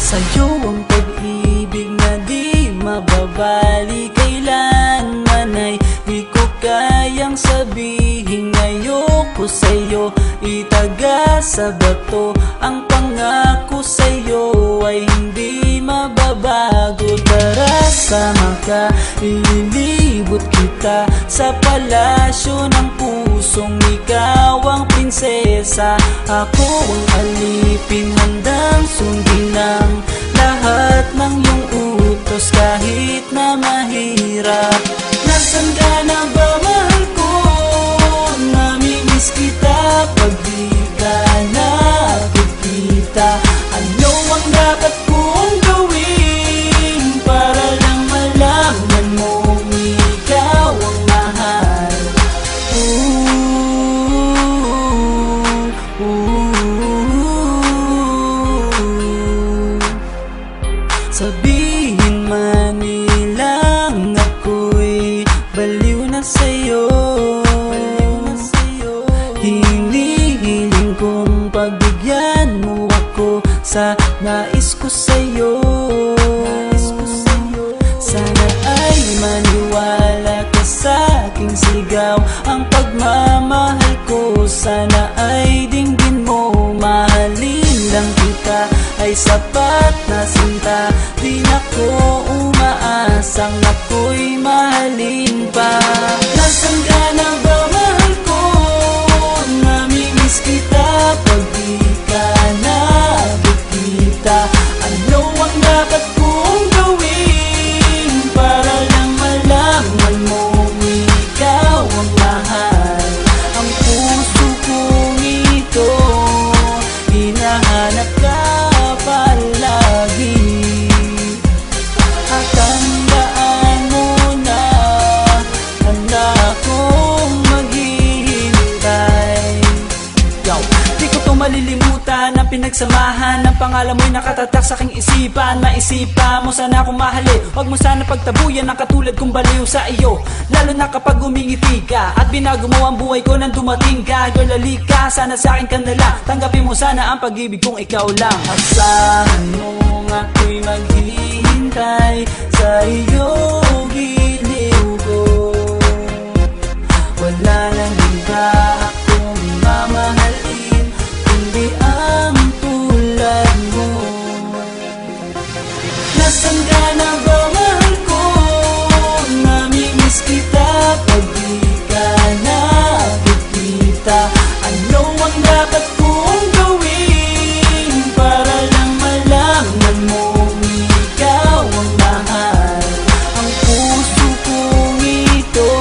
Sa'yo ang pag-ibig na di mababali, kailanman ay di ko kayang sabihin. Ayoko sa'yo itaga sa bato, ang pangako sa'yo ay hindi mababago. Tara sama ka, ililibot kita sa palasyo ng pusong ikaw ang prinsesa. Ako ang alipin, handang sundin ang lahat ng iyong utos kahit na mahirap. Nasaan ka na ba, mahal ko? Namimiss kita pag di ka nakikita. Ano ang dapat kong gawin para lang malaman mong ikaw ang mahal? Sabihin man nilang ako'y baliw na sa'yo, hinihiling kong pagbigyan mo ako sa nais ko sa'yo. Sana ay maniwala ka sa aking sigaw, ang pagmamahal ko sana ay dinggin mo. Mahalin lang kita ay sapat na sinta, di na ko umaasang ako'y mahalin pa. Nasaan ka na ba, mahal ko? Namimiss kita pag di ka nakikita. Ano ang dapat kong gawin para lang malaman mo ikaw ang mahal? Ang puso kong ito hinahanap ka palagi, at tandaan mo na handa akong maghihintay. Di ko to malilimutan ang pinagsamahan ng pangalan mo'y nakatatak sa aking isipan. Maisipan mo sana akong mahalin, huwag mo sana pagtabuyan ang katulad kong baliw sa iyo. Lalo na kapag umingiti ka at binago mo ang buhay ko nang dumating ka. Girl, halika, sana sa akin ka na lang, tanggapin mo sana ang pag-ibig kong ikaw lang. Asahan mo ako'y maghihintay sa iyo, giliw ko. Wala nang iba akong mamahalin kundi ang tulad mo. Nasaan ka na ba, mahal ko? Namimiss kita pag di ka nakikita. Ano ang dapat kong gawin para lang malaman mo ikaw ang mahal? Ang puso kong ito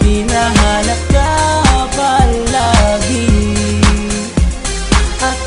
hinahanap ka palagi, at